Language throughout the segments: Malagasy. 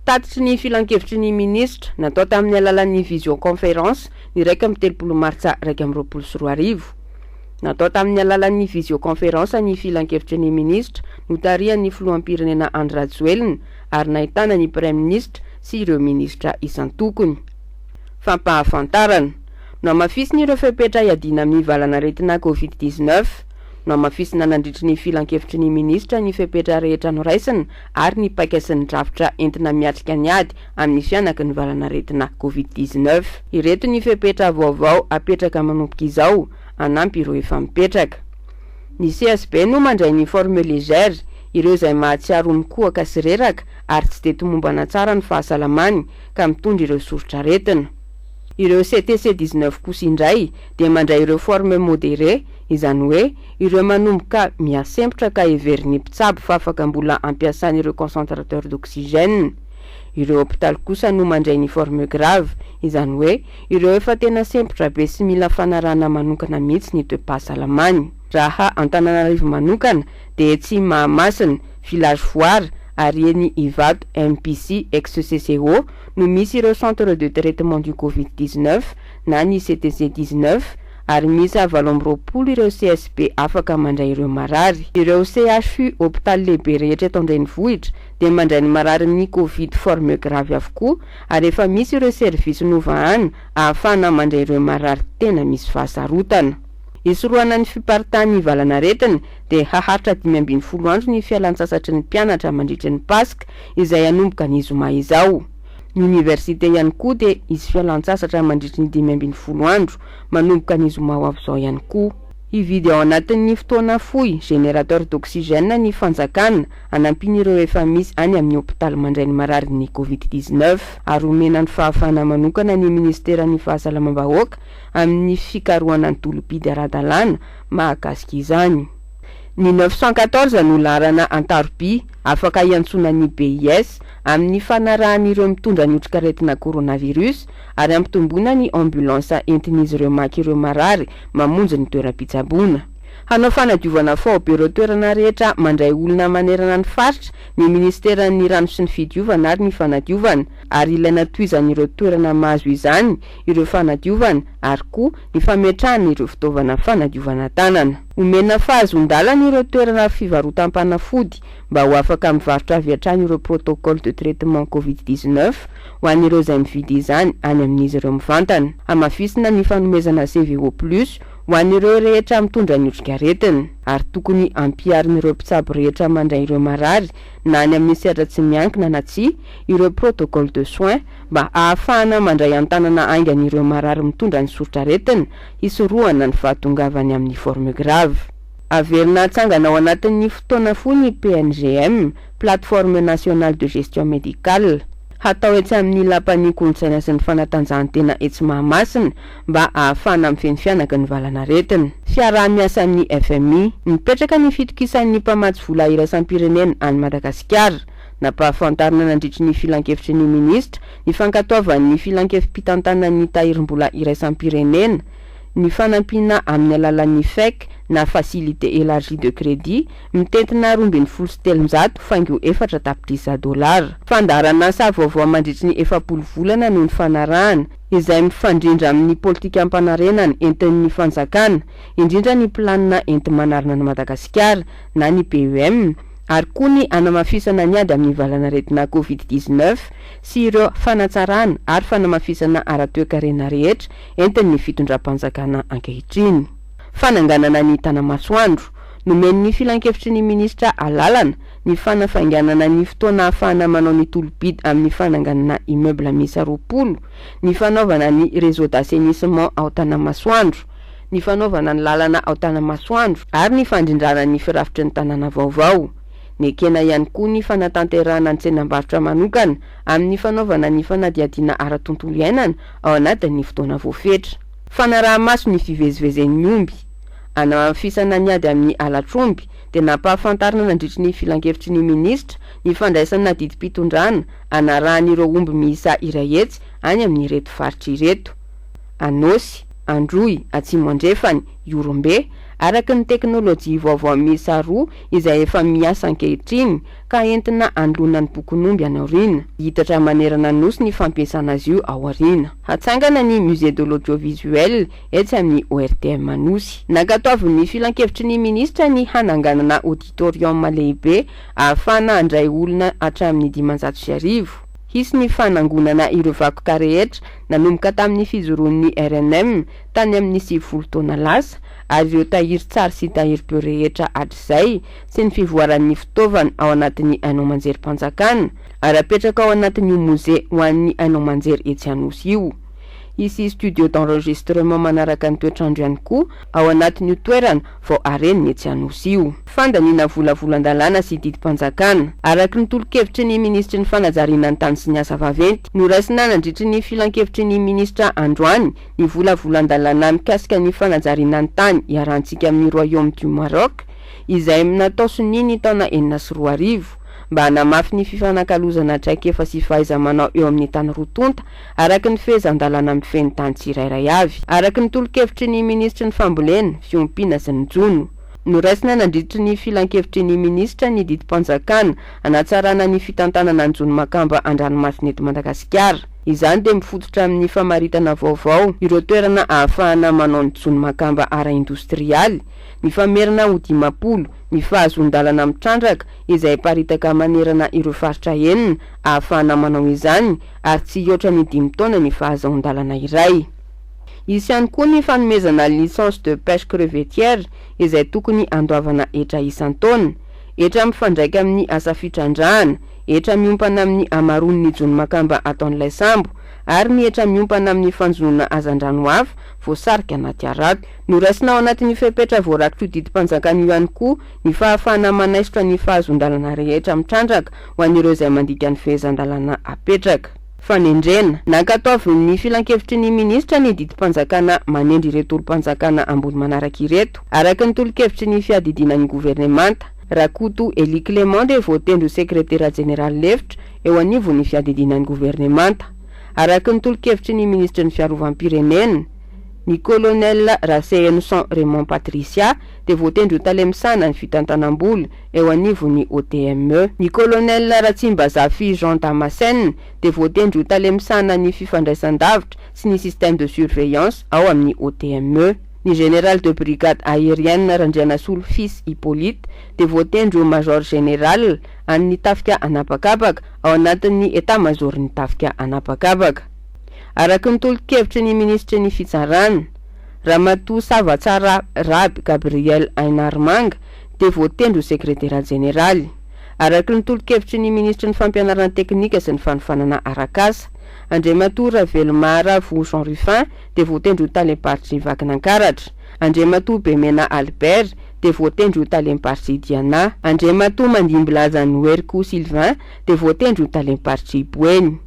Tatitry ny filan-kevitry ny ministra natao tamin'ny alalan'ny visioconférence ny 1 martsa 2024. Natao tamin'ny alalan'ny visioconférence ny filan-kevitry ny ministra notarian'ny filoham-pirenena Andry Rajoelina ary nahitana ny premier ministre sy ireo ministra isan-tokony. Fampahafantarana, namafisina ireo fepetra iadina amin'ny valanaretina COVID-19, namafisina nandritry ny filan-kevitry ny ministra ny fepetra rehetra noraisina ary ny paika sy ny drafitra entina miatrika ny ady amin'ny fianaka ny valanaretina COVID-19. Ireto ny fepetra vaovao apetraka manomboka izao, anampy ireo efa mipetraka. Ny CSB no mandray ny forme légère, ireo izay mahatsiaro mikohaka sy reraka ary tsy de tomombana tsara ny fahasalamany ka mitondra ireo soritra aretina. Ireo CTC 19 kosa indray dia mandray ireo forme modéré, izany hoe ireo manomboka miasempotra ka heverin'ny mpitsabo fa afaka mbola ampiasan'ireo concentrateur d'oxygène. Ireo hôpital kosa no mandray ny forme grave, izany hoe ireo efa tena sempotra be sy mila fanarana manokana mihitsy ny toe-pahasalamany. Raha Antananarivo manokana dia tsy Mahamasina, Village Foire ary eny Ivato, MPC, ex-CCO no misy ireo centre de traitement du COVID-19 na ny CTC 19 ary misy 20 ireo CSP afaka mandray ireo marary. Ireo CHU hôpital lehibe rehetra eto an-drenivohitra dia mandray ny marary ny COVID forme grave avokoa ary efa misy ireo service novahana ahafana mandray ireo marary tena misy fahasarotana. Isoroana ny fiparitahan'ny valanaretina dia haharitra 5 andro ny fialan-tsasatry ny mpianatra mandritra ny Pasika izay anomboka ny zoma izao. Ny université ihany koa dia isy fialan-tsasatra mandritra ny 15 andro manomboka ny zoma ho avy izao ihany koa. Hividy ao anatin'ny fotoana fohy générateur d'oxygène ny fanjakana anampin'ireo efa misy any amin'ny hôpital mandray ny marary ny COVID-19 ary omena ny fahafana manokana ny ministeran'ny fahasalamam-bahoaka amin'ny fikarohana ny tolopidy ara-dalàna mahakasika izany. Ny 914 no larana Antaroby afaka iantsona ny BIS amin'ny fanarahan'ireo mitondra ny otrikaretina coronavirus ary ampitomboina ny ambulance entin'izy ireo maka ireo marary mamonjy ny toeram-pitsaboana. Hanao fanadiovana fao be ireo toerana rehetra mandray olona manerana ny faritra ny ministeran'ny rano sy ny fidiovana ary ny fanadiovana ary ilaina toizan'ireo toerana mahazo izany ireo fanadiovana ary koa ny fametrahana ireo fitaovana fanadiovana tanana. Omena fahazon-dalana ireo toerana fivarotam-panafody mba ho afaka mivarotra avy hatrany ireo protocole de traitement COVID-19 ho an'ireo izay mividy izany any amin'izy ireo mivantana. Hamafisina ny fanomezana CVO+ ho an'ireo rehetra mitondra ny otrikaretina ary tokony ampiarin'ireo mpitsabo rehetra mandray ireo marary na any amin'ny sehatra tsy miankina na tsia ireo protocole de soins mba ahafahana mandray an-tanana aingan'ireo marary mitondra ny soritra-retina hisorohana ny fahatongavany amin'ny forme grave. Averina atsangana ao anatin'ny fotoana fohy ny PNGM, plateforme nationale de gestion médicale. Hatao etsy amin'ny lapan'ny kolontsaina sy ny fanatanjahantena etsy Mahamasina mba ahafahana mifeny fianaka ny valanaretina. Fiaraha-miasa amin'ny FMI nipetraka ny fitokisan'ny mpamatsy vola iraisam-pirenena any Madagasikara. Nampahafantarina nandritry ny filan-kevitry ny ministra ny fankatoavan'ny filan-kevim-pitantanan'ny tahirim-bola iraisam-pirenena, ny fanampiana amin'ny alalan'ny FEC na facilité élargie de crédit mitentina 23 faingo 4 tapitrisa $. Fandarana asa vaovao mandritry ny 40 volana noho ny fanarahana izay mifandrindra amin'ny politika ampanarenana entin'ny fanjakana, indrindra ny planina enti-manarina ny Madagasikara na ny PEM ary koa ny anamafisana ny ady amin'ny valanaretina COVID-19 sy ireo fanatsarana ary fanamafisana ara-toekarena rehetra entin'ny fitondram-panjakana ankehitriny. Fananganana ny tanamasoandro nomen'ny filan-kevitry ny ministra alalana ny fanafainganana ny fotoana ahafahana manao ny tolopidy amin'ny fananganana immeuble miisa 20, ny fanaovana ny réseau d'assainissement ao Tanamasoandro, ny fanaovana ny lalana ao Tanamasoandro ary ny fandrindrana ny firafitry ny tanàna vaovao. Nekena ihany koa ny fanatanterahana ny tsenam-barotra manokana amin'ny fanaovana ny fanadiadiana ara-tontolo iainana ao anatin'ny fotoana voafetra. Fanaraha-maso ny fivezivezen'ny omby. Anamafisana ny ady amin'ny alatromby dia nampahafantarina nandritry ny filan-kevitry ny ministra ny fandraisana didim-pitondrana anarahan'ireo omby miisa iray etsy any amin'ny reto faritra ireto: Anosy, Androy, Atsimo Andrefany, Iorombe araky ny teknôlôjia vaovao miisa roa izay efa miasa ankehitriny ka entina andlonany bokon'omby anaorina. Hitatra manerana nosy ny fampiasana azy io ao aorina. Hatsangana ny musée de l'audiovisuel etsy amin'ny ORTM Anosy. Nankatoavin'ny filan-kevitry ny ministra ny hananganana auditorium lehibe ahafana andray olona hatramin'ny 500,000. Hisy ny fanangonana ireo vakoka rehetra nanomboka tamin'ny fijoroan'ny RNM tany amin'ny 20 taona lasa, ary ireo tahiry tsara sy tahiry-peo rehetra hatr'izay sy ny fivoaran'ny fitaovana ao anatin'ny hainao manjerim-panjakana ary apetraka ao anatin'ny musée ho an'ny hainao manjery etsy Anosy io. Ici studio d'enregistrement manaraka ny toetrandro ihany koa ao anatin'io toerana vao areniny etsy Anosy io. Fandaniana volavolan-dalàna sy didim-panjakana araky ny tolo-kevitry ny ministry ny fanajariana ny tany sy ny asa vaventy noraisina nandritry ny filan-kevitry ny ministra androany ny volavolan-dalàna mikasika ny fanajariana ny tany iarantsika amin'ny Royaume du Maroc izay natao soniny taona 2004 mba hanamafy ny fifanankalozana traikefa sy fahaiza-manao eo amin'ny tany rotonta araky ny fehezan-dalàna mifeny tany tsirairay avy. Araky ny tolo-kevitry ny ministry ny fambolena, fiompina sy ny jono noraisina nandritry ny filan-kevitry ny ministra ny didim-panjakana hanatsarana ny fitantanana ny jono makamba an-dranomasina eto Madagasikara. Izany dia mifototra amin'ny famaritana vaovao ireo toerana ahafahana manao ny jono makamba ara-industrialy, ny famerina ho 10, ny fahazon-dalana mitrandraka izay paritaka manerana ireo faritra enina ahafahana manao izany ary tsy hihoatra ny 5 taona ny fahazon-dalana iray. Isy ihany koa ny fanomezana licence de pêche crevettière izay tokony andoavana etra isan-taona, etra mifandraika amin'ny asa fitrandrahana, etra miompana amin'ny amaron'ny jono makamba ataon'ilay sambo ary ny etra miompana amin'ny fanjonona azan-drano hafa voasarika anaty arato. Noraisina ao anatin'ny fepetra voarakitry didim-panjakana io ihany koa ny fahafahana manaisitra ny fahazon-dalana rehetra mitrandraka ho an'ireo izay mandika ny fehezan-dalana apetraka. Fanendrena nankatoavin'ny filan-kevitry ny ministra ny didim-panjakana manendry ireto olo-panjakana ambony manaraka ireto araky ny tolo-kevitry ny fiadidinan'ny gouvernemanta. Rakoto Eli Clément de voatendro sekretera general lefitra eo anivon'ny fiadidinan'ny gouvernemanta. Araky ny tolo-kevitry ny ministra ny fiarovam-pirenena, ny colonel Rasehenson Raymond Patricia de voatendro talemsana ny fitantanam-bola eo anivon'ny OTME. Ny colonel Ratsimbazafi Jean Damascène de voatendro talemsana ny fifandraisan-davitra sy ny système de surveillance ao amin'ny OTME. Ny général de brigade aérienne Randrianasolo Fils Hippolyte de voatendro major général an'ny tafika anapakapaka ao anatin'ny état-major ny tafika anapakapaka. Araky ny tolo-kevitry ny ministry ny fitsarana, Ramatoa Savatsara Raby Gabriel Ainarmanga de voatendro sekretera général. Araky ny tolo-kevitry ny ministry ny fampianarana teknika sy ny fanofanana arakasa, Andriamatoa Ravelomara Vou Jean Ruffin de voatendro talempartry Vakinankaratra. Andriamatoa Bemena Albert de voatendro talempartry Diana. Andriamatoa Mandimbilaza Noerko Sylvain de voatendro talempartry Boeny.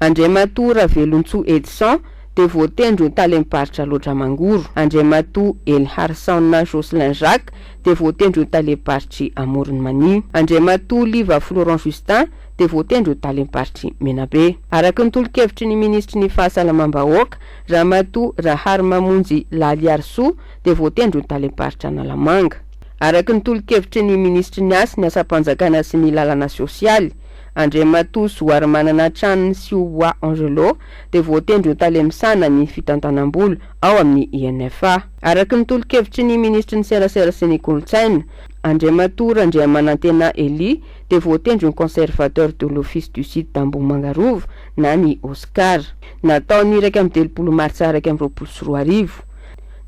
Andriamatoa Ravelontso Edson de voatendro talempartra Lotramangoro. Andriamatoa Elharsaona Jocelyn Jacques de voatendro talempartry Amorony Mani. Andriamatoa Liva Florent Justin de voatendro talempartry Menabe. Araky ny tolo-kevitry ny ministry ny fahasalamam-bahoaka, Ramatoa Rahary Mamonjy Laliarso de voatendro talempartra Analamanga. Araky ny tolo-kevitry ny ministry ny asa, ny asa-panjakana sy ny lalana sosialy, Andriamatoa Zoary Manana Tranony Sioboa Angelo de voatendro talemsana ny fitantanam-bola ao amin'ny INFA. Araky ny tolo-kevitry ny ministry ny serasera sy ny kolotsaina, Andriamatoa Randriamanantena Eli de voatendro ny conservateur de l'office du site d'Ambohimangarova na ny Oscar. Nataony 20 martsa 2024.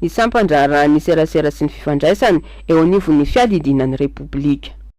Ny sampandrara ny serasera sy ny fifandraisany eo anivon'ny fiadidinan'ny Republika.